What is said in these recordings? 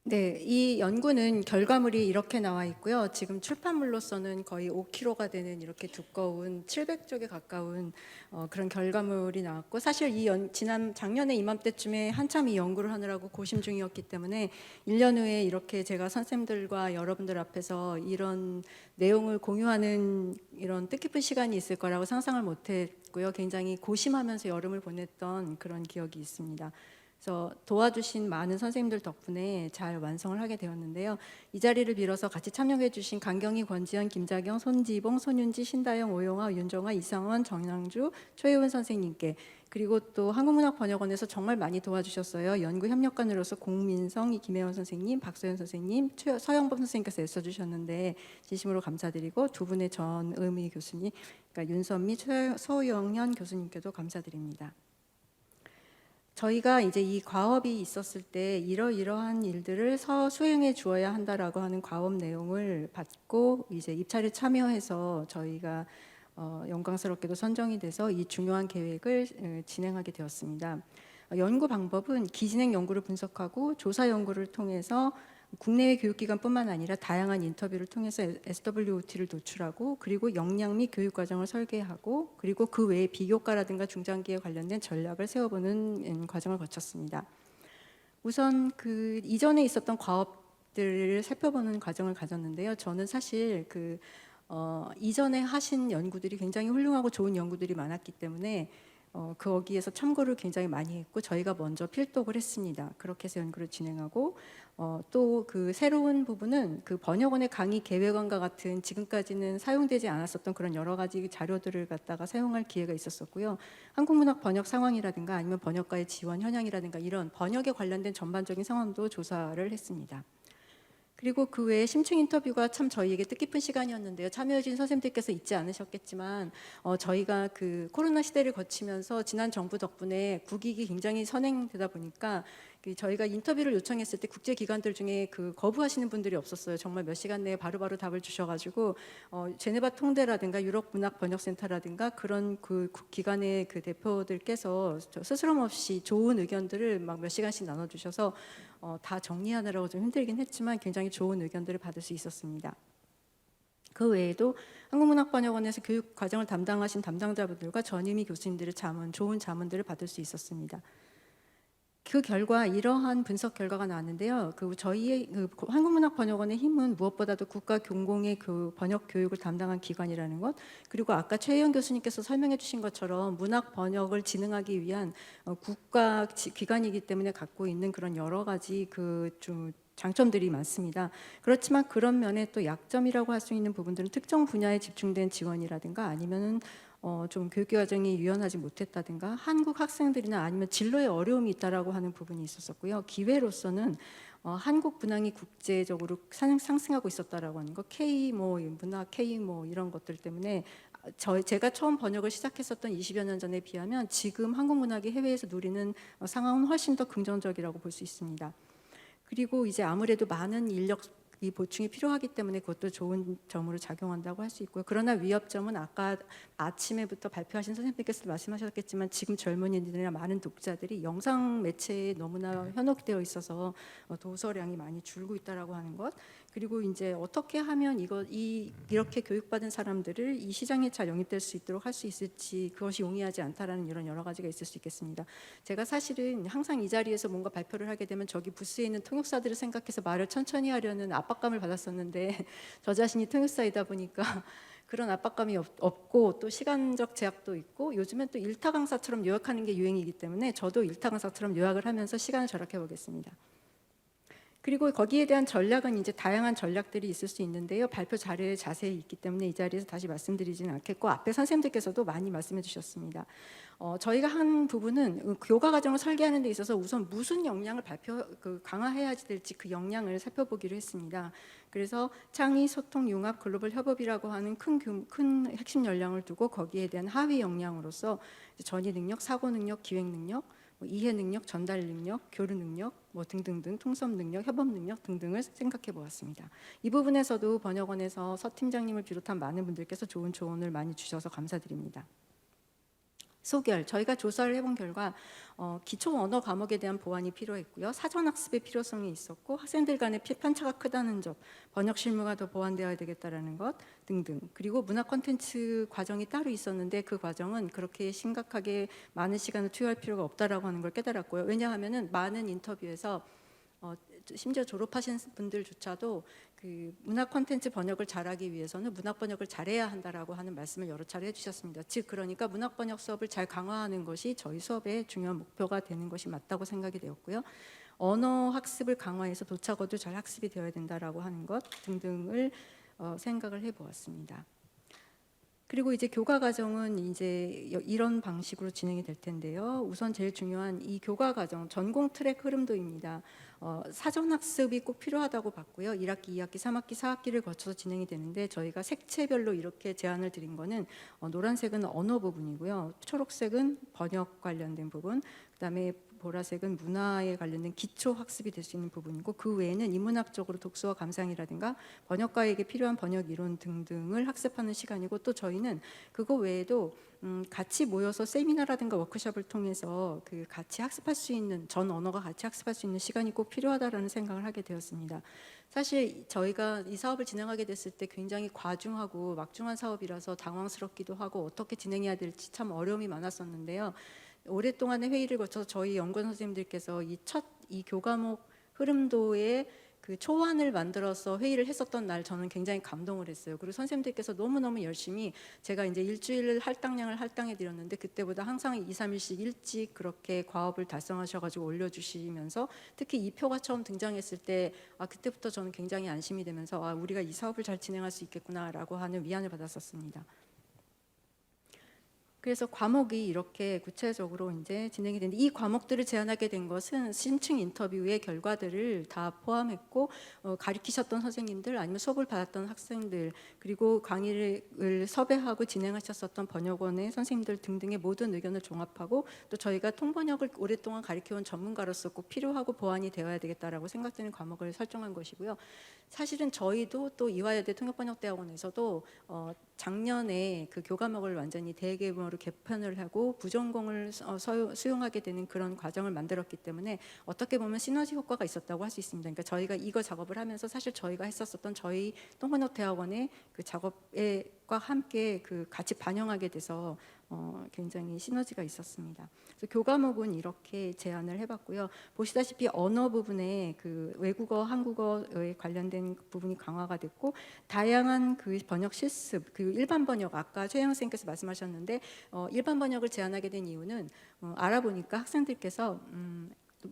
네, 이 연구는 결과물이 이렇게 나와 있고요. 지금 출판물로서는 거의 5kg가 되는 이렇게 두꺼운 700쪽에 가까운 그런 결과물이 나왔고, 사실 지난 작년에 이맘때쯤에 한참 이 연구를 하느라고 고심 중이었기 때문에 1년 후에 이렇게 제가 선생님들과 여러분들 앞에서 이런 내용을 공유하는 이런 뜻깊은 시간이 있을 거라고 상상을 못했고요. 굉장히 고심하면서 여름을 보냈던 그런 기억이 있습니다. 그래서 도와주신 많은 선생님들 덕분에 잘 완성을 하게 되었는데요. 이 자리를 빌어서 같이 참여해 주신 강경희, 권지연, 김자경, 손지봉, 손윤지, 신다영, 오용화, 윤정아, 이상원, 정양주, 최혜원 선생님께, 그리고 또 한국문학번역원에서 정말 많이 도와주셨어요. 연구협력관으로서 공민성, 김혜원 선생님, 박소연 선생님, 서영범 선생님께서 애써주셨는데 진심으로 감사드리고, 두 분의 전의미 교수님, 그러니까 윤선미, 서영현 교수님께도 감사드립니다. 저희가 이제 이 과업이 있었을 때 이러이러한 일들을 수행해 주어야 한다라고 하는 과업 내용을 받고 이제 입찰에 참여해서 저희가 영광스럽게도 선정이 돼서 이 중요한 계획을 진행하게 되었습니다. 연구 방법은 기진행 연구를 분석하고 조사 연구를 통해서 국내외 교육기관뿐만 아니라 다양한 인터뷰를 통해서 SWOT를 노출하고, 그리고 역량 및 교육 과정을 설계하고, 그리고 그 외에 비교과라든가 중장기에 관련된 전략을 세워보는 과정을 거쳤습니다. 우선 그 이전에 있었던 과업들을 살펴보는 과정을 가졌는데요. 저는 사실 이전에 하신 연구들이 굉장히 훌륭하고 좋은 연구들이 많았기 때문에 거기에서 참고를 굉장히 많이 했고, 저희가 먼저 필독을 했습니다. 그렇게 해서 연구를 진행하고, 또 그 새로운 부분은 그 번역원의 강의 계획안과 같은 지금까지는 사용되지 않았었던 그런 여러 가지 자료들을 갖다가 사용할 기회가 있었었고요. 한국문학 번역 상황이라든가 아니면 번역가의 지원 현황이라든가 이런 번역에 관련된 전반적인 상황도 조사를 했습니다. 그리고 그 외에 심층 인터뷰가 참 저희에게 뜻깊은 시간이었는데요. 참여해주신 선생님들께서 잊지 않으셨겠지만 저희가 그 코로나 시대를 거치면서 지난 정부 덕분에 국익이 굉장히 선행되다 보니까 저희가 인터뷰를 요청했을 때 국제기관들 중에 거부하시는 분들이 없었어요. 정말 몇 시간 내에 바로바로 답을 주셔가지고 제네바 통대라든가 유럽 문학 번역센터라든가 그런 그 기관의 그 대표들께서 스스럼 없이 좋은 의견들을 막 몇 시간씩 나눠주셔서 다 정리하느라고 좀 힘들긴 했지만 굉장히 좋은 의견들을 받을 수 있었습니다. 그 외에도 한국문학번역원에서 교육 과정을 담당하신 담당자분들과 전임의 교수님들의 좋은 자문들을 받을 수 있었습니다. 그 결과 이러한 분석 결과가 나왔는데요. 저희의 한국문학번역원의 힘은 무엇보다도 국가 공공의 번역 교육을 담당한 기관이라는 것, 그리고 아까 최혜영 교수님께서 설명해 주신 것처럼 문학 번역을 진흥하기 위한 국가 기관이기 때문에 갖고 있는 그런 여러 가지 좀 장점들이 많습니다. 그렇지만 그런 면에 또 약점이라고 할 수 있는 부분들은 특정 분야에 집중된 지원이라든가 아니면은 좀 교육 과정이 유연하지 못했다든가 한국 학생들이나 아니면 진로에 어려움이 있다라고 하는 부분이 있었었고요. 기회로서는 한국 문항이 국제적으로 상승하고 있었다라고 하는 거, K 문학 K 이런 것들 때문에 제가 처음 번역을 시작했었던 20여 년 전에 비하면 지금 한국 문학이 해외에서 누리는 상황은 훨씬 더 긍정적이라고 볼 수 있습니다. 그리고 이제 아무래도 많은 인력 이 보충이 필요하기 때문에 그것도 좋은 점으로 작용한다고 할 수 있고요. 그러나 위협점은 아까 아침에부터 발표하신 선생님께서 말씀하셨겠지만 지금 젊은이들이나 많은 독자들이 영상 매체에 너무나 현혹되어 있어서 도서량이 많이 줄고 있다라고 하는 것, 그리고 이제 어떻게 하면 이렇게 교육받은 사람들을 이 시장에 잘 영입될 수 있도록 할 수 있을지, 그것이 용이하지 않다라는 이런 여러 가지가 있을 수 있겠습니다. 제가 사실은 항상 이 자리에서 뭔가 발표를 하게 되면 저기 부스에 있는 통역사들을 생각해서 말을 천천히 하려는 압박감을 받았었는데 저 자신이 통역사이다 보니까 그런 압박감이 없고, 또 시간적 제약도 있고, 요즘엔 또 일타 강사처럼 요약하는 게 유행이기 때문에 저도 일타 강사처럼 요약을 하면서 시간을 절약해 보겠습니다. 그리고 거기에 대한 전략은 이제 다양한 전략들이 있을 수 있는데요. 발표 자료에 자세히 있기 때문에 이 자리에서 다시 말씀드리지는 않겠고, 앞에 선생님들께서도 많이 말씀해 주셨습니다. 저희가 한 부분은 교과 과정을 설계하는 데 있어서 우선 무슨 역량을 강화해야 될지 그 역량을 살펴보기로 했습니다. 그래서 창의, 소통, 융합, 글로벌 협업이라고 하는 큰 핵심 역량을 두고 거기에 대한 하위 역량으로서 전이 능력, 사고 능력, 기획 능력, 이해 능력, 전달 능력, 교류 능력 등등등, 통섭 능력, 협업 능력 등등을 생각해 보았습니다. 이 부분에서도 번역원에서 서 팀장님을 비롯한 많은 분들께서 좋은 조언을 많이 주셔서 감사드립니다. 소결, 저희가 조사를 해본 결과 기초 언어 과목에 대한 보완이 필요했고요. 사전 학습의 필요성이 있었고 학생들 간의 편차가 크다는 점, 번역 실무가 더 보완되어야 되겠다라는 것 등등. 그리고 문화 콘텐츠 과정이 따로 있었는데 그 과정은 그렇게 심각하게 많은 시간을 투여할 필요가 없다라고 하는 걸 깨달았고요. 왜냐하면은 많은 인터뷰에서 심지어 졸업하신 분들조차도 그 문학 콘텐츠 번역을 잘하기 위해서는 문학 번역을 잘해야 한다라고 하는 말씀을 여러 차례 해주셨습니다. 즉 그러니까 문학 번역 수업을 잘 강화하는 것이 저희 수업의 중요한 목표가 되는 것이 맞다고 생각이 되었고요. 언어 학습을 강화해서 도착어도 잘 학습이 되어야 된다라고 하는 것 등등을 생각을 해보았습니다. 그리고 이제 교과 과정은 이제 이런 방식으로 진행이 될 텐데요. 우선 제일 중요한 이 교과 과정 전공 트랙 흐름도입니다. 사전 학습이 꼭 필요하다고 봤고요. 1학기, 2학기, 3학기, 4학기를 거쳐서 진행이 되는데 저희가 색채별로 이렇게 제안을 드린 거는 노란색은 언어 부분이고요. 초록색은 번역 관련된 부분, 그다음에 보라색은 문화에 관련된 기초 학습이 될 수 있는 부분이고 그 외에는 인문학적으로 독서와 감상이라든가 번역가에게 필요한 번역 이론 등등을 학습하는 시간이고 또 저희는 그거 외에도 같이 모여서 세미나라든가 워크숍을 통해서 그 같이 학습할 수 있는 전 언어가 같이 학습할 수 있는 시간이 꼭 필요하다라는 생각을 하게 되었습니다. 사실 저희가 이 사업을 진행하게 됐을 때 굉장히 과중하고 막중한 사업이라서 당황스럽기도 하고 어떻게 진행해야 될지 참 어려움이 많았었는데요. 오랫동안의 회의를 거쳐서 저희 연구원 선생님들께서 이 교과목 흐름도의 그 초안을 만들어서 회의를 했었던 날 저는 굉장히 감동을 했어요. 그리고 선생님들께서 너무너무 열심히 제가 이제 일주일 할당량을 할당해 드렸는데 그때보다 항상 2, 3일씩 일찍 그렇게 과업을 달성하셔가지고 올려주시면서 특히 이 표가 처음 등장했을 때 그때부터 저는 굉장히 안심이 되면서 우리가 이 사업을 잘 진행할 수 있겠구나라고 하는 위안을 받았었습니다. 그래서 과목이 이렇게 구체적으로 이제 진행이 되는데 이 과목들을 제안하게 된 것은 심층 인터뷰의 결과들을 다 포함했고 가르치셨던 선생님들 아니면 수업을 받았던 학생들 그리고 강의를 섭외하고 진행하셨었던 번역원의 선생님들 등등의 모든 의견을 종합하고 또 저희가 통번역을 오랫동안 가르쳐온 전문가로서 꼭 필요하고 보완이 되어야 되겠다라고 생각되는 과목을 설정한 것이고요. 사실은 저희도 또 이화여대 통역번역대학원에서도 작년에 그 교과목을 완전히 대규모로 개편을 하고 부전공을 수용하게 되는 그런 과정을 만들었기 때문에 어떻게 보면 시너지 효과가 있었다고 할 수 있습니다. 그러니까 저희가 이거 작업을 하면서 사실 저희가 했었던 저희 통번역대학원의 그 작업과 함께 그 같이 반영하게 돼서 굉장히 시너지가 있었습니다. 그래서 교과목은 이렇게 제안을 해봤고요. 보시다시피 언어 부분에 그 외국어, 한국어에 관련된 부분이 강화가 됐고 다양한 그 번역 실습, 그 일반 번역 아까 최영 선생님께서 말씀하셨는데 일반 번역을 제안하게 된 이유는 알아보니까 학생들께서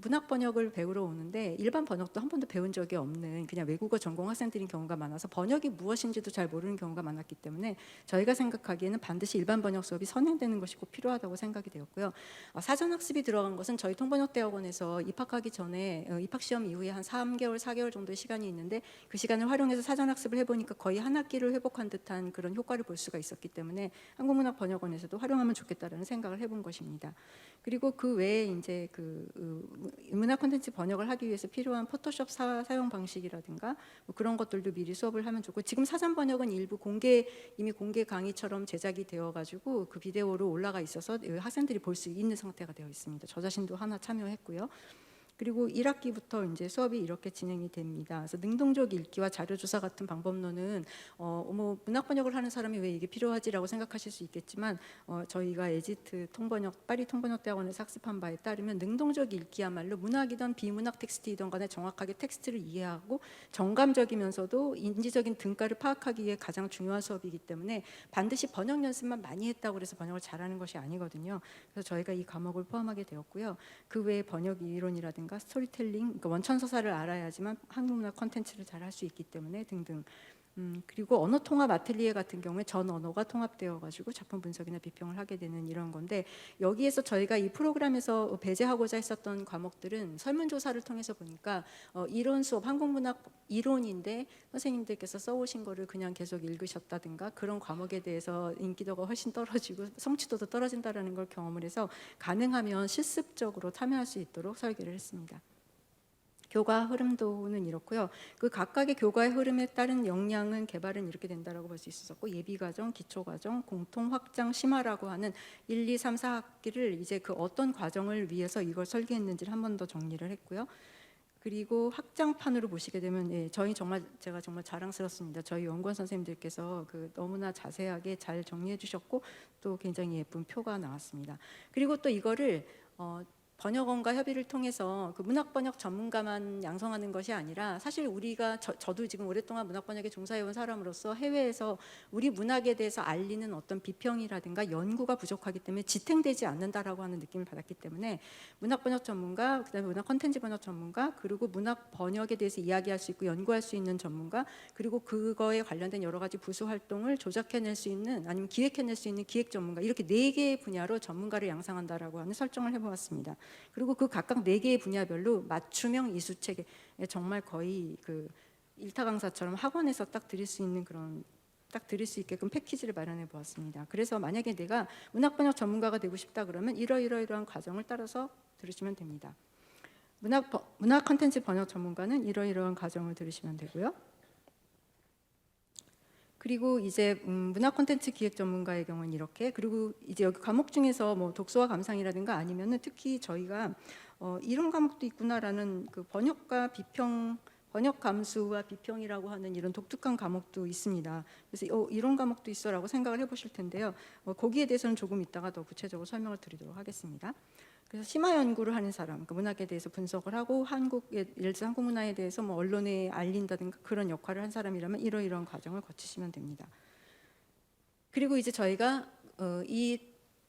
문학 번역을 배우러 오는데 일반 번역도 한 번도 배운 적이 없는 그냥 외국어 전공 학생들인 경우가 많아서 번역이 무엇인지도 잘 모르는 경우가 많았기 때문에 저희가 생각하기에는 반드시 일반 번역 수업이 선행되는 것이 꼭 필요하다고 생각이 되었고요. 사전 학습이 들어간 것은 저희 통번역대학원에서 입학하기 전에 입학 시험 이후에 한 3개월, 4개월 정도의 시간이 있는데 그 시간을 활용해서 사전 학습을 해보니까 거의 한 학기를 회복한 듯한 그런 효과를 볼 수가 있었기 때문에 한국문학번역원에서도 활용하면 좋겠다라는 생각을 해본 것입니다. 그리고 그 외에 이제 문학 콘텐츠 번역을 하기 위해서 필요한 포토숍 사용 방식이라든가 뭐 그런 것들도 미리 수업을 하면 좋고 지금 사전 번역은 일부 이미 공개 강의처럼 제작이 되어가지고 그 비디오로 올라가 있어서 학생들이 볼 수 있는 상태가 되어 있습니다. 저 자신도 하나 참여했고요. 그리고 1학기부터 이제 수업이 이렇게 진행이 됩니다. 그래서 능동적 읽기와 자료조사 같은 방법론은 문학 번역을 하는 사람이 왜 이게 필요하지라고 생각하실 수 있겠지만 저희가 에지트 통번역 파리 통번역대학원에서 학습한 바에 따르면 능동적 읽기야말로 문학이든 비문학 텍스트이든 간에 정확하게 텍스트를 이해하고 정감적이면서도 인지적인 등가를 파악하기 위해 가장 중요한 수업이기 때문에 반드시 번역 연습만 많이 했다고 해서 번역을 잘하는 것이 아니거든요. 그래서 저희가 이 과목을 포함하게 되었고요. 그 외에 번역 이론이라든가 스토리텔링, 그러니까 원천 서사를 알아야지만 한국문학 콘텐츠를 잘 할 수 있기 때문에 등등. 그리고 언어 통합 아틀리에 같은 경우에 전 언어가 통합되어 가지고 작품 분석이나 비평을 하게 되는 이런 건데 여기에서 저희가 이 프로그램에서 배제하고자 했었던 과목들은 설문조사를 통해서 보니까 이론 수업 한국문학 이론인데 선생님들께서 써오신 거를 그냥 계속 읽으셨다든가 그런 과목에 대해서 인기도가 훨씬 떨어지고 성취도도 떨어진다라는 걸 경험을 해서 가능하면 실습적으로 참여할 수 있도록 설계를 했습니다. 교과 흐름도는 이렇고요. 그 각각의 교과의 흐름에 따른 역량은 개발은 이렇게 된다라고 볼 수 있었고, 예비과정, 기초과정, 공통, 확장, 심화라고 하는 1, 2, 3, 4학기를 이제 그 어떤 과정을 위해서 이걸 설계했는지를 한 번 더 정리를 했고요. 그리고 확장판으로 보시게 되면 제가 정말 자랑스럽습니다. 저희 연구원 선생님들께서 그 너무나 자세하게 잘 정리해 주셨고 또 굉장히 예쁜 표가 나왔습니다. 그리고 또 이거를 번역원과 협의를 통해서 그 문학 번역 전문가만 양성하는 것이 아니라, 사실 우리가 저도 지금 오랫동안 문학 번역에 종사해온 사람으로서 해외에서 우리 문학에 대해서 알리는 어떤 비평이라든가 연구가 부족하기 때문에 지탱되지 않는다라고 하는 느낌을 받았기 때문에 문학 번역 전문가, 그다음에 문학 콘텐츠 번역 전문가, 그리고 문학 번역에 대해서 이야기할 수 있고 연구할 수 있는 전문가, 그리고 그거에 관련된 여러 가지 부수 활동을 조작해낼 수 있는, 아니면 기획해낼 수 있는 기획 전문가, 이렇게 4개의 분야로 전문가를 양성한다라고 하는 설정을 해보았습니다. 그리고 그 각각 4개의 분야별로 맞춤형 이수체계, 정말 거의 그 일타 강사처럼 학원에서 딱 드릴 수 있는 그런, 딱 드릴 수 있게끔 패키지를 마련해 보았습니다. 그래서 만약에 내가 문학 번역 전문가가 되고 싶다 그러면 이러이러한 과정을 따라서 들으시면 됩니다. 문학 콘텐츠 번역 전문가는 이러이러한 과정을 들으시면 되고요. 그리고 이제 문학 콘텐츠 기획 전문가의 경우는 이렇게, 그리고 이제 여기 과목 중에서 뭐 독서와 감상이라든가 아니면은 특히 저희가 이런 과목도 있구나라는 그 번역과 비평, 번역 감수와 비평이라고 하는 이런 독특한 과목도 있습니다. 그래서 이런 과목도 있어라고 생각을 해보실 텐데요. 거기에 대해서는 조금 이따가 더 구체적으로 설명을 드리도록 하겠습니다. 그래서 심화 연구를 하는 사람, 그 문학에 대해서 분석을 하고 예를 들어서 한국 문화에 대해서 뭐 언론에 알린다든가 그런 역할을 한 사람이라면 이러이러한 과정을 거치시면 됩니다. 그리고 이제 저희가 이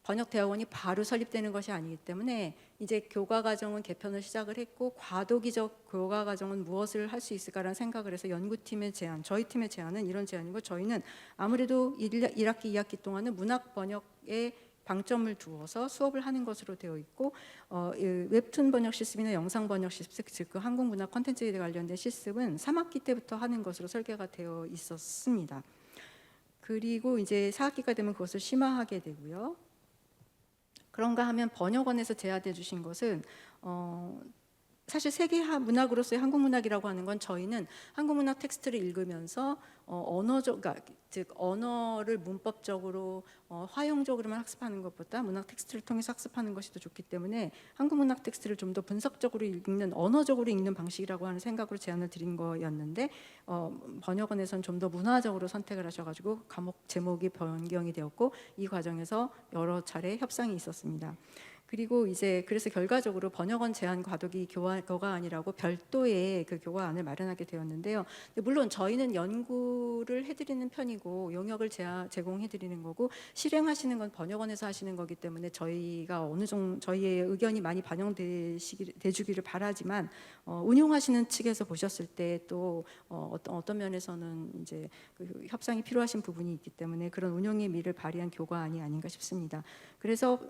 번역대학원이 바로 설립되는 것이 아니기 때문에 이제 교과 과정은 개편을 시작을 했고, 과도기적 교과 과정은 무엇을 할 수 있을까라는 생각을 해서 연구팀의 제안, 저희 팀의 제안은 이런 제안이고, 저희는 아무래도 1학기, 2학기 동안은 문학 번역에 방점을 두어서 수업을 하는 것으로 되어 있고, 웹툰 번역 실습이나 영상 번역 실습, 즉 그 한국 문학 콘텐츠에 관련된 실습은 3학기 때부터 하는 것으로 설계가 되어 있었습니다. 그리고 이제 4학기가 되면 그것을 심화하게 되고요. 그런가 하면 번역원에서 제안해 주신 것은 사실 세계 문학으로서의 한국 문학이라고 하는 건, 저희는 한국 문학 텍스트를 읽으면서 그러니까 즉 언어를 문법적으로 화용적으로만 학습하는 것보다 문학 텍스트를 통해서 학습하는 것이 더 좋기 때문에 한국 문학 텍스트를 좀 더 분석적으로 읽는, 언어적으로 읽는 방식이라고 하는 생각으로 제안을 드린 거였는데, 번역원에서는 좀 더 문화적으로 선택을 하셔가지고 과목 제목이 변경이 되었고, 이 과정에서 여러 차례 협상이 있었습니다. 그리고 이제 그래서 결과적으로 번역원 제한 과도기 교과안이라고 별도의 그 교과안을 마련하게 되었는데요. 물론 저희는 연구를 해드리는 편이고 용역을 제공해드리는 거고, 실행하시는 건 번역원에서 하시는 거기 때문에 저희가 어느 정도 저희의 의견이 많이 반영되주기를 바라지만, 운용하시는 측에서 보셨을 때 또 어떤 면에서는 이제 그 협상이 필요하신 부분이 있기 때문에 그런 운용의 미를 발휘한 교과안이 아닌가 싶습니다. 그래서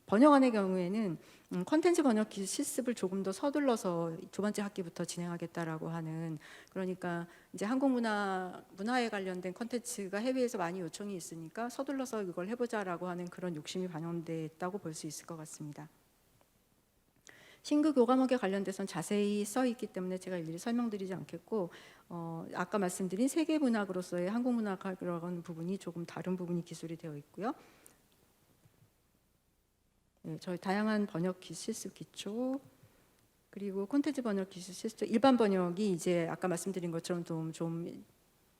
번역안의 경우에는 콘텐츠 번역 실습을 조금 더 서둘러서 2번째 학기부터 진행하겠다라고 하는, 그러니까 이제 한국 문화에 관련된 콘텐츠가 해외에서 많이 요청이 있으니까 서둘러서 이걸 해보자라고 하는 그런 욕심이 반영됐다고 볼 수 있을 것 같습니다. 신규 교과목에 관련돼서는 자세히 써 있기 때문에 제가 일일이 설명드리지 않겠고, 아까 말씀드린 세계 문학으로서의 한국 문학이라는 부분이 조금 다른 부분이 기술이 되어 있고요. 네, 저희 다양한 번역 실습 기초, 그리고 콘텐츠 번역 기술 실습, 일반 번역이 이제 아까 말씀드린 것처럼 좀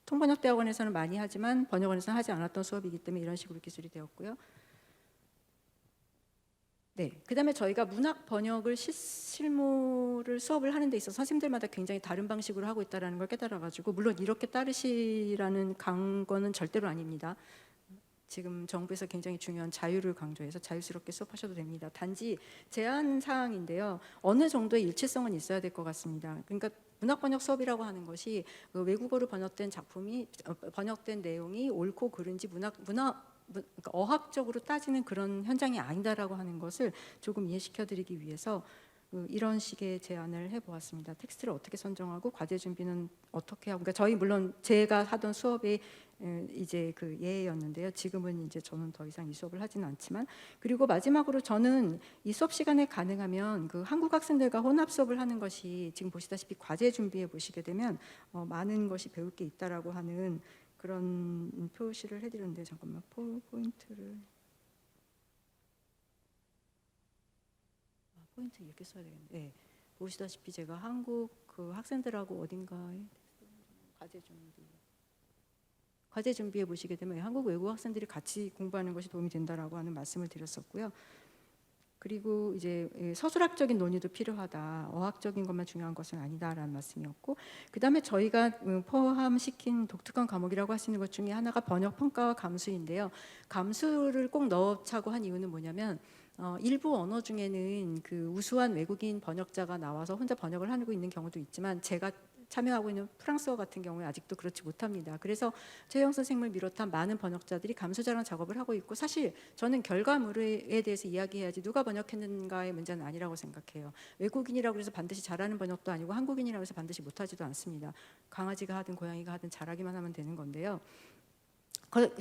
통번역대학원에서는 많이 하지만 번역원에서는 하지 않았던 수업이기 때문에 이런 식으로 기술이 되었고요. 네, 그다음에 저희가 문학 번역을 실무를 수업을 하는 데 있어서 선생님들마다 굉장히 다른 방식으로 하고 있다는 걸 깨달아가지고, 물론 이렇게 따르시라는 강권은 절대로 아닙니다. 지금 정부에서 굉장히 중요한 자유를 강조해서 자유스럽게 수업하셔도 됩니다. 단지 제한 사항인데요, 어느 정도의 일치성은 있어야 될 것 같습니다. 그러니까 문학 번역 수업이라고 하는 것이 외국어로 번역된 작품이 번역된 내용이 옳고 그른지 그러니까 어학적으로 따지는 그런 현장이 아니다라고 하는 것을 조금 이해시켜드리기 위해서 이런 식의 제안을 해보았습니다. 텍스트를 어떻게 선정하고 과제 준비는 어떻게 하고, 그러니까 저희 물론 제가 하던 수업에 이제 그 예였는데요. 지금은 이제 저는 더 이상 이 수업을 하지는 않지만, 그리고 마지막으로 저는 이 수업 시간에 가능하면 그 한국 학생들과 혼합 수업을 하는 것이, 지금 보시다시피 과제 준비해 보시게 되면 많은 것이 배울 게 있다라고 하는 그런 표시를 해드렸는데, 잠깐만 포인트를 포인트 이렇게 써야 되겠네. 네. 보시다시피 제가 한국 그 학생들하고 어딘가에 과제 준비해 보시게 되면 한국 외국 학생들이 같이 공부하는 것이 도움이 된다라고 하는 말씀을 드렸었고요. 그리고 이제 서술학적인 논의도 필요하다. 어학적인 것만 중요한 것은 아니다라는 말씀이었고, 그다음에 저희가 포함시킨 독특한 과목이라고 할 수 있는 것 중에 하나가 번역 평가와 감수인데요. 감수를 꼭 넣자고 한 이유는 뭐냐면, 일부 언어 중에는 그 우수한 외국인 번역자가 나와서 혼자 번역을 하고 있는 경우도 있지만, 제가 참여하고 있는 프랑스어 같은 경우에 아직도 그렇지 못합니다. 그래서 최영 선생님을 비롯한 많은 번역자들이 감수자랑 작업을 하고 있고, 사실 저는 결과물에 대해서 이야기해야지 누가 번역했는가의 문제는 아니라고 생각해요. 외국인이라고 해서 반드시 잘하는 번역도 아니고 한국인이라고 해서 반드시 못하지도 않습니다. 강아지가 하든 고양이가 하든 잘하기만 하면 되는 건데요.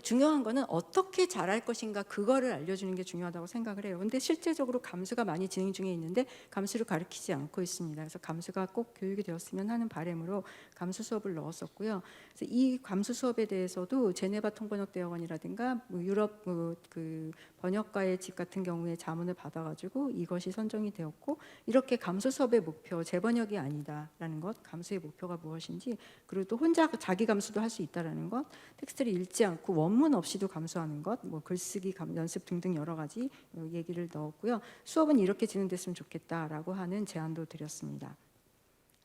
중요한 거는 어떻게 잘할 것인가, 그거를 알려주는 게 중요하다고 생각을 해요. 근데 실제적으로 감수가 많이 진행 중에 있는데 감수를 가르치지 않고 있습니다. 그래서 감수가 꼭 교육이 되었으면 하는 바람으로 감수 수업을 넣었었고요. 그래서 이 감수 수업에 대해서도 제네바 통번역대학원이라든가 유럽 그 번역가의 집 같은 경우에 자문을 받아가지고 이것이 선정이 되었고, 이렇게 감수 수업의 목표, 재번역이 아니다라는 것, 감수의 목표가 무엇인지, 그리고 또 혼자 자기 감수도 할 수 있다라는 것, 텍스트를 읽지 않고 원문 없이도 감수하는 것, 뭐 글쓰기 연습 등등 여러 가지 얘기를 넣었고요. 수업은 이렇게 진행됐으면 좋겠다라고 하는 제안도 드렸습니다.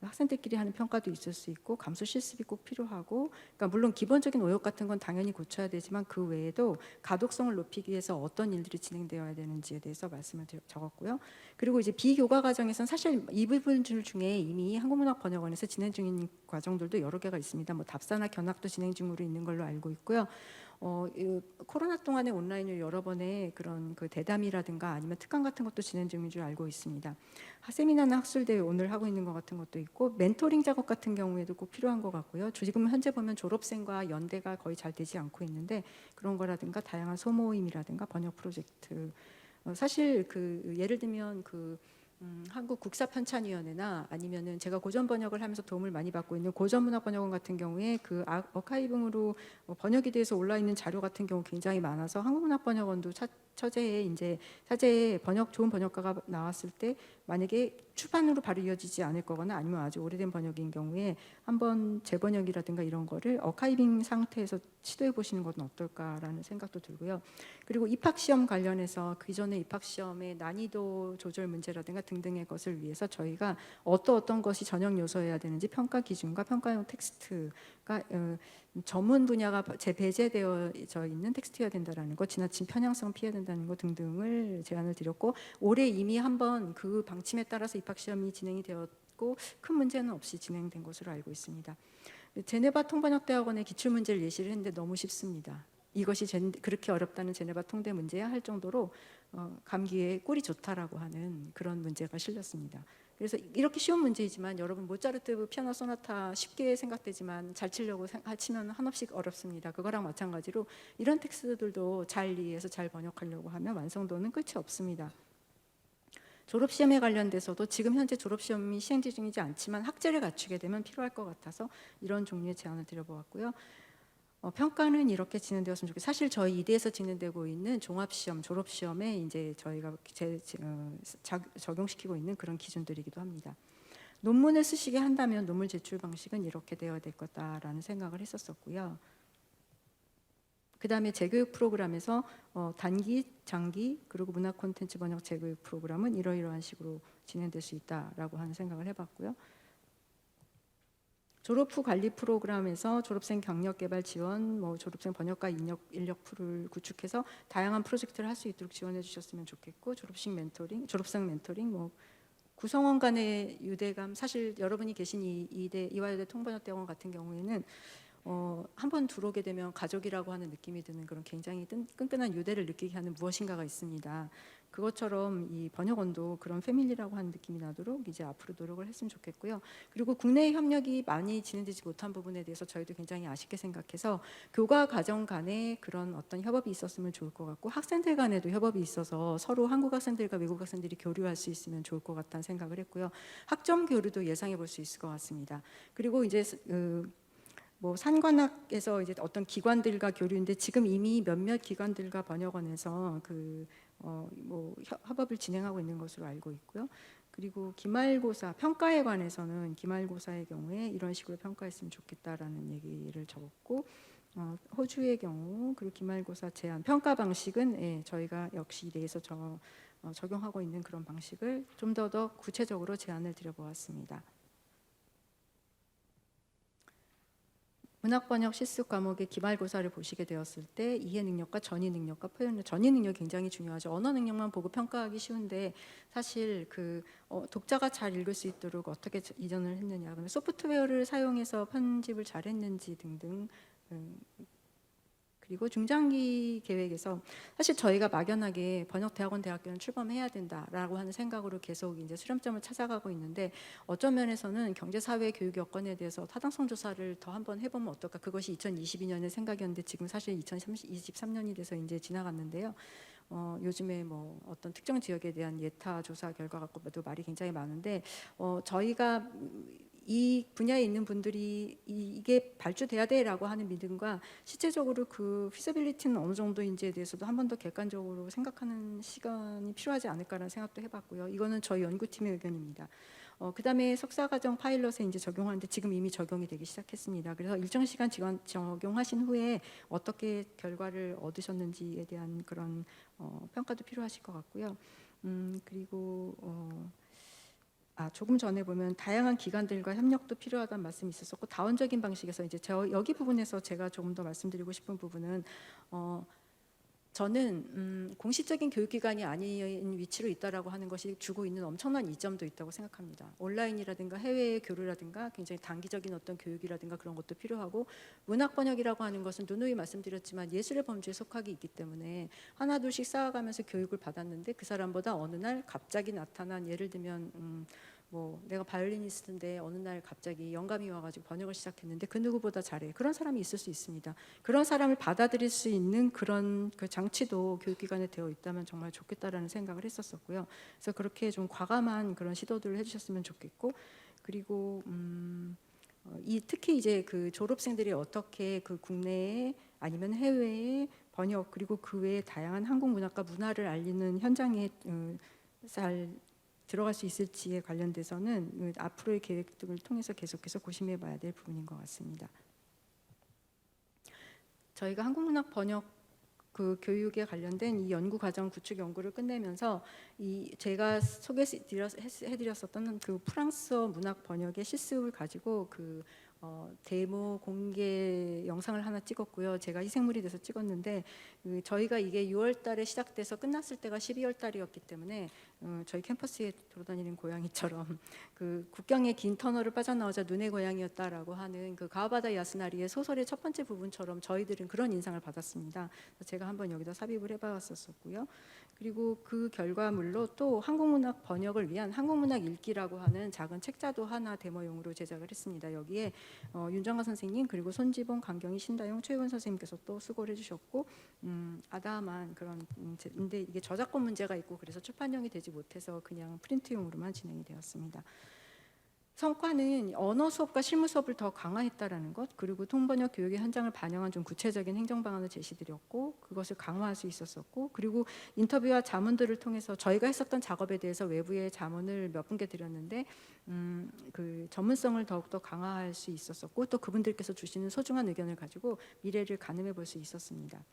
학생들끼리 하는 평가도 있을 수 있고, 감수 실습이 꼭 필요하고, 그러니까 물론 기본적인 오역 같은 건 당연히 고쳐야 되지만 그 외에도 가독성을 높이기 위해서 어떤 일들이 진행되어야 되는지에 대해서 말씀을 적었고요. 그리고 이제 비교과 과정에서는 사실 이 부분들 중에 이미 한국문학번역원에서 진행 중인 과정들도 여러 개가 있습니다. 뭐 답사나 견학도 진행 중으로 있는 걸로 알고 있고요. 코로나 동안에 온라인으로 여러 번의 그런 그 대담이라든가 아니면 특강 같은 것도 진행 중인 줄 알고 있습니다. 세미나나 학술대회 오늘 하고 있는 것 같은 것도 있고, 멘토링 작업 같은 경우에도 꼭 필요한 것 같고요. 지금 현재 보면 졸업생과 연대가 거의 잘 되지 않고 있는데, 그런 거라든가 다양한 소모임이라든가 번역 프로젝트, 사실 그 예를 들면 그 한국 국사편찬위원회나 아니면은 제가 고전 번역을 하면서 도움을 많이 받고 있는 고전문학번역원 같은 경우에 그 어카이빙으로 번역에 대해서 올라 있는 자료 같은 경우 굉장히 많아서 한국문학번역원도 처제에 이제 사제에 좋은 번역가가 나왔을 때 만약에 출판으로 바로 이어지지 않을 거거나 아니면 아주 오래된 번역인 경우에 한번 재번역이라든가 이런 거를 어카이빙 상태에서 시도해 보시는 건 어떨까라는 생각도 들고요. 그리고 입학시험 관련해서 그 전에 입학시험의 난이도 조절 문제라든가 등등의 것을 위해서 저희가 어떤 것이 전형 요소여야 되는지, 평가 기준과 평가용 텍스트가 전문 분야가 배제되어져 있는 텍스트여야 된다는 것, 지나친 편향성 피해야 된다는 것 등등을 제안을 드렸고, 올해 이미 한번 그 방침에 따라서 입학시험이 진행이 되었고 큰 문제는 없이 진행된 것으로 알고 있습니다. 제네바 통번역대학원의 기출문제를 예시를 했는데 너무 쉽습니다. 이것이 그렇게 어렵다는 제네바 통대 문제야 할 정도로 감기에 꿀이 좋다라고 하는 그런 문제가 실렸습니다. 그래서 이렇게 쉬운 문제이지만 여러분 모차르트 피아노 소나타 쉽게 생각되지만 잘 치려고 치면 한없이 어렵습니다. 그거랑 마찬가지로 이런 텍스트들도 잘 이해해서 잘 번역하려고 하면 완성도는 끝이 없습니다. 졸업시험에 관련돼서도 지금 현재 졸업시험이 시행 중이지 않지만 학제를 갖추게 되면 필요할 것 같아서 이런 종류의 제안을 드려보았고요. 평가는 이렇게 진행되었으면 좋겠어요. 사실 저희 이대에서 진행되고 있는 종합시험, 졸업시험에 이제 저희가 적용시키고 있는 그런 기준들이기도 합니다. 논문을 쓰시게 한다면 논문 제출 방식은 이렇게 되어야 될 거다라는 생각을 했었고요. 그 다음에 재교육 프로그램에서 단기, 장기, 그리고 문화 콘텐츠 번역 재교육 프로그램은 이러이러한 식으로 진행될 수 있다라고 하는 생각을 해봤고요. 졸업 후 관리 프로그램에서 졸업생 경력 개발 지원, 졸업생 번역가 인력 풀을 구축해서 다양한 프로젝트를 할 수 있도록 지원해 주셨으면 좋겠고, 졸업생 멘토링, 구성원 간의 유대감, 사실 여러분이 계신 이화여대 통번역대학원 같은 경우에는 한번 들어오게 되면 가족이라고 하는 느낌이 드는 그런 굉장히 끈끈한 유대를 느끼게 하는 무엇인가가 있습니다. 그것처럼 이 번역원도 그런 패밀리라고 하는 느낌이 나도록 이제 앞으로 노력을 했으면 좋겠고요. 그리고 국내 협력이 많이 진행되지 못한 부분에 대해서 저희도 굉장히 아쉽게 생각해서 교과 과정 간에 그런 어떤 협업이 있었으면 좋을 것 같고, 학생들 간에도 협업이 있어서 서로 한국 학생들과 외국 학생들이 교류할 수 있으면 좋을 것 같다는 생각을 했고요. 학점 교류도 예상해 볼 수 있을 것 같습니다. 그리고 이제 뭐 산관학에서 이제 어떤 기관들과 교류인데, 지금 이미 몇몇 기관들과 번역원에서 뭐 협업을 진행하고 있는 것으로 알고 있고요. 그리고 기말고사 평가에 관해서는 기말고사의 경우에 이런 식으로 평가했으면 좋겠다라는 얘기를 적었고, 호주의 경우 그리고 기말고사 제한 평가 방식은 저희가 역시 내에서 적용하고 있는 그런 방식을 좀 더 구체적으로 제안을 드려보았습니다. 문학번역 실습 과목의 기말고사를 보시게 되었을 때 이해 능력과 전이 능력과 표현 능력, 전이 능력이 굉장히 중요하죠. 언어 능력만 보고 평가하기 쉬운데 사실 독자가 잘 읽을 수 있도록 어떻게 이전을 했느냐, 그러면 소프트웨어를 사용해서 편집을 잘 했는지 등등, 그리고 중장기 계획에서 사실 저희가 막연하게 번역대학원 대학교는 출범해야 된다라고 하는 생각으로 계속 이제 수렴점을 찾아가고 있는데, 어떤 면에서는 경제사회 교육 여건에 대해서 타당성 조사를 더 한번 해보면 어떨까. 그것이 2022년의 생각이었는데 지금 사실 2023년이 돼서 이제 지나갔는데요. 요즘에 뭐 어떤 특정 지역에 대한 예타 조사 결과 갖고도 말이 굉장히 많은데, 저희가 이 분야에 있는 분들이 이게 발주돼야 돼라고 하는 믿음과 실제적으로 그 피서빌리티는 어느 정도인지에 대해서도 한 번 더 객관적으로 생각하는 시간이 필요하지 않을까라는 생각도 해봤고요. 이거는 저희 연구팀의 의견입니다. 그다음에 석사과정 파일럿에 이제 적용하는데 지금 이미 적용이 되기 시작했습니다. 그래서 일정 시간 적용하신 후에 어떻게 결과를 얻으셨는지에 대한 그런 평가도 필요하실 것 같고요. 그리고 조금 전에 보면 다양한 기관들과 협력도 필요하다는 말씀이 있었고, 다원적인 방식에서 이제 여기 부분에서 제가 조금 더 말씀드리고 싶은 부분은, 저는 공식적인 교육기관이 아닌 위치로 있다라고 하는 것이 주고 있는 엄청난 이점도 있다고 생각합니다. 온라인이라든가 해외의 교류라든가 굉장히 단기적인 어떤 교육이라든가 그런 것도 필요하고, 문학 번역이라고 하는 것은 누누이 말씀드렸지만 예술의 범주에 속하기 있기 때문에 하나 둘씩 쌓아가면서 교육을 받았는데, 그 사람보다 어느 날 갑자기 나타난, 예를 들면 뭐 내가 바이올리니스트인데 어느 날 갑자기 영감이 와가지고 번역을 시작했는데 그 누구보다 잘해, 그런 사람이 있을 수 있습니다. 그런 사람을 받아들일 수 있는 그런 그 장치도 교육기관에 되어 있다면 정말 좋겠다라는 생각을 했었고요. 그래서 그렇게 좀 과감한 그런 시도들을 해주셨으면 좋겠고, 그리고 특히 이제 그 졸업생들이 어떻게 그 국내에 아니면 해외에 번역, 그리고 그 외에 다양한 한국 문학과 문화를 알리는 현장에 잘 들어갈 수 있을지에 관련돼서는 앞으로의 계획 등을 통해서 계속해서 고심해 봐야 될 부분인 것 같습니다. 저희가 한국문학 번역 교육에 관련된 이 연구 과정 구축 연구를 끝내면서 제가 소개해드렸었던 그 프랑스어 문학 번역의 실습을 가지고 데모 공개 영상을 하나 찍었고요. 제가 희생물이 돼서 찍었는데, 저희가 이게 6월 달에 시작돼서 끝났을 때가 12월 달이었기 때문에 저희 캠퍼스에 돌아다니는 고양이처럼 국경의 긴 터널을 빠져나오자 눈의 고양이였다라고 하는 가와바다 야스나리의 소설의 첫 번째 부분처럼 저희들은 그런 인상을 받았습니다. 제가 한번 여기다 삽입을 해봤었고요. 그리고 그 결과물로 또 한국문학 번역을 위한 한국문학 읽기라고 하는 작은 책자도 하나 데모용으로 제작을 했습니다. 여기에 윤정아 선생님, 그리고 손지봉, 강경희, 신다용, 최유원 선생님께서 또 수고를 해주셨고, 아담한 그런 근데 이게 저작권 문제가 있고 그래서 출판형이 되지 못해서 그냥 프린트용으로만 진행이 되었습니다. 성과는 언어 수업과 실무 수업을 더 강화했다라는 것, 그리고 통번역 교육의 현장을 반영한 좀 구체적인 행정 방안을 제시드렸고 그것을 강화할 수 있었었고, 그리고 인터뷰와 자문들을 통해서 저희가 했었던 작업에 대해서 외부의 자문을 몇 분께 드렸는데 그 전문성을 더욱더 강화할 수 있었었고, 또 그분들께서 주시는 소중한 의견을 가지고 미래를 가늠해 볼 수 있었습니다.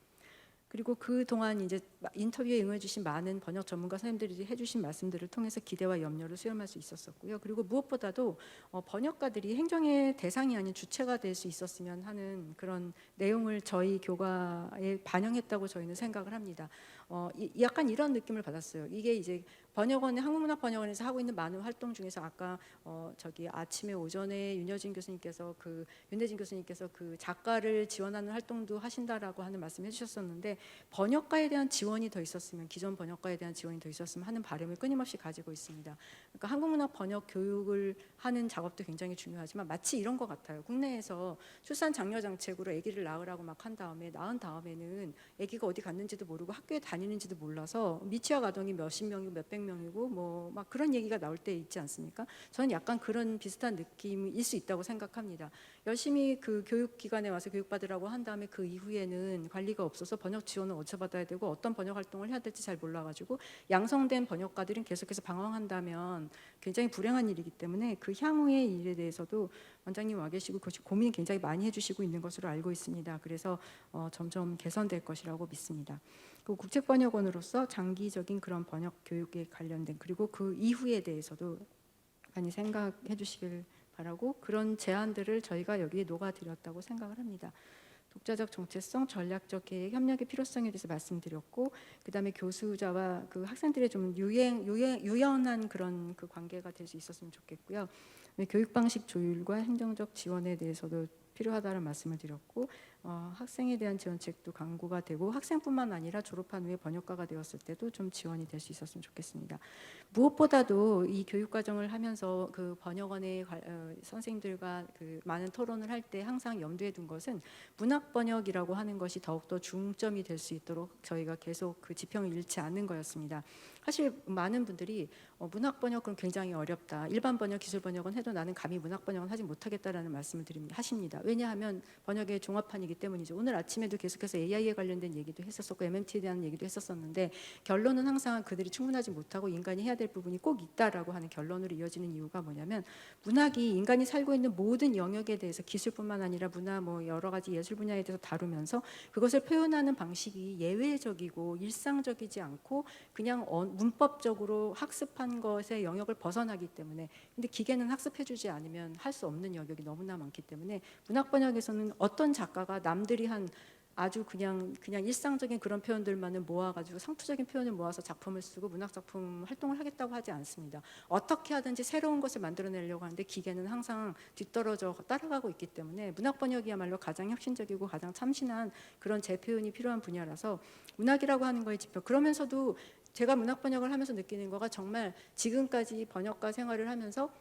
그리고 그동안 이제 인터뷰에 응해 주신 많은 번역 전문가 선생님들이 해주신 말씀들을 통해서 기대와 염려를 수렴할 수 있었었고요. 그리고 무엇보다도 번역가들이 행정의 대상이 아닌 주체가 될 수 있었으면 하는 그런 내용을 저희 교과에 반영했다고 저희는 생각을 합니다. 약간 이런 느낌을 받았어요. 이게 이제 번역원에 한국문학번역원에서 하고 있는 많은 활동 중에서 아까 저기 아침에 오전에 윤여진 교수님께서 윤대진 교수님께서 그 작가를 지원하는 활동도 하신다라고 하는 말씀해 주셨었는데 번역가에 대한 지원이 더 있었으면 기존 번역가에 대한 지원이 더 있었으면 하는 바람을 끊임없이 가지고 있습니다. 그러니까 한국문학 번역 교육을 하는 작업도 굉장히 중요하지만 마치 이런 것 같아요. 국내에서 출산 장려 정책으로 아기를 낳으라고 막 한 다음에 낳은 다음에는 아기가 어디 갔는지도 모르고 학교에 다니는지도 몰라서 미취학 아동이 몇십 명이고 몇백 명이고 뭐 막 그런 얘기가 나올 때 있지 않습니까? 저는 약간 그런 비슷한 느낌일 수 있다고 생각합니다. 열심히 그 교육기관에 와서 교육받으라고 한 다음에 그 이후에는 관리가 없어서 번역 지원을 어디서 받아야 되고 어떤 번역 활동을 해야 될지 잘 몰라가지고 양성된 번역가들은 계속해서 방황한다면 굉장히 불행한 일이기 때문에 그 향후의 일에 대해서도 원장님 와 계시고 고민 굉장히 많이 해주시고 있는 것으로 알고 있습니다. 그래서 점점 개선될 것이라고 믿습니다. 그 국책번역원으로서 장기적인 그런 번역 교육에 관련된 그리고 그 이후에 대해서도 많이 생각해 주시길 바라고 그런 제안들을 저희가 여기에 녹아드렸다고 생각을 합니다. 독자적 정체성, 전략적 계획, 협력의 필요성에 대해서 말씀드렸고 그다음에 교수자와 그 학생들의 좀 유연한 그런 그 관계가 될 수 있었으면 좋겠고요. 교육 방식 조율과 행정적 지원에 대해서도 필요하다는 말씀을 드렸고 학생에 대한 지원책도 강구가 되고 학생뿐만 아니라 졸업한 후에 번역가가 되었을 때도 좀 지원이 될 수 있었으면 좋겠습니다. 무엇보다도 이 교육 과정을 하면서 그 번역원의 선생님들과 그 많은 토론을 할 때 항상 염두에 둔 것은 문학 번역이라고 하는 것이 더욱더 중점이 될 수 있도록 저희가 계속 그 지평을 잃지 않는 거였습니다. 사실 많은 분들이 문학 번역은 굉장히 어렵다. 일반 번역, 기술 번역은 해도 나는 감히 문학 번역은 하지 못하겠다라는 말씀을 하십니다. 왜냐하면 번역의 종합판이기 때문이죠. 오늘 아침에도 계속해서 AI에 관련된 얘기도 했었었고 MMT에 대한 얘기도 했었었는데 결론은 항상 그들이 충분하지 못하고 인간이 해야 될 부분이 꼭 있다라고 하는 결론으로 이어지는 이유가 뭐냐면 문학이 인간이 살고 있는 모든 영역에 대해서 기술뿐만 아니라 문화 뭐 여러 가지 예술 분야에 대해서 다루면서 그것을 표현하는 방식이 예외적이고 일상적이지 않고 그냥 문법적으로 학습한 것의 영역을 벗어나기 때문에 근데 기계는 학습해주지 않으면 할 수 없는 영역이 너무나 많기 때문에 문학 번역에서는 어떤 작가가 남들이 한 아주 그냥 일상적인 그런 표현들만을 모아가지고 상투적인 표현을 모아서 작품을 쓰고 문학 작품 활동을 하겠다고 하지 않습니다. 어떻게 하든지 새로운 것을 만들어내려고 하는데 기계는 항상 뒤떨어져 따라가고 있기 때문에 문학 번역이야말로 가장 혁신적이고 가장 참신한 그런 재표현이 필요한 분야라서 문학이라고 하는 거에 짚어 그러면서도 제가 문학 번역을 하면서 느끼는 거가 정말 지금까지 번역가 생활을 하면서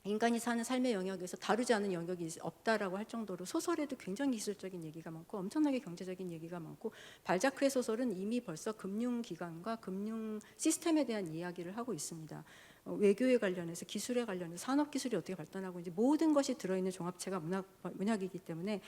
인간이 사는 삶의 영역에서 다루지 않은 영역이 없다라고 할 정도로 소설에도 굉장히 기술적인 얘기가 많고 엄청나게 경제적인 얘기가 많고 발자크의 소설은 이미 벌써 금융기관과 금융 시스템에 대한 이야기를 하고 있습니다. 외교에 관련해서 기술에 관련해서 산업기술이 어떻게 발전하고 있는지 모든 것이 들어있는 종합체가 문학이기 때문에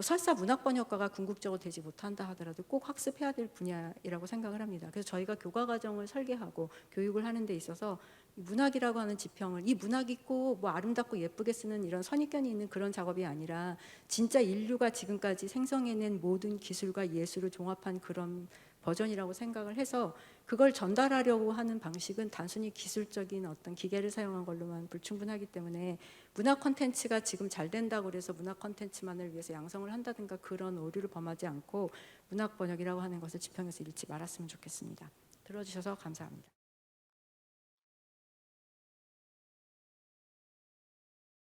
설사 문학 번역가가 궁극적으로 되지 못한다 하더라도 꼭 학습해야 될 분야이라고 생각을 합니다. 그래서 저희가 교과 과정을 설계하고 교육을 하는 데 있어서 문학이라고 하는 지평을 이 문학이 꼭 뭐 아름답고 예쁘게 쓰는 이런 선입견이 있는 그런 작업이 아니라 진짜 인류가 지금까지 생성해낸 모든 기술과 예술을 종합한 그런 버전이라고 생각을 해서 그걸 전달하려고 하는 방식은 단순히 기술적인 어떤 기계를 사용한 걸로만 불충분하기 때문에 문학 콘텐츠가 지금 잘 된다고 그래서 문학 콘텐츠만을 위해서 양성을 한다든가 그런 오류를 범하지 않고 문학 번역이라고 하는 것을 지평에서 잃지 말았으면 좋겠습니다. 들어주셔서 감사합니다.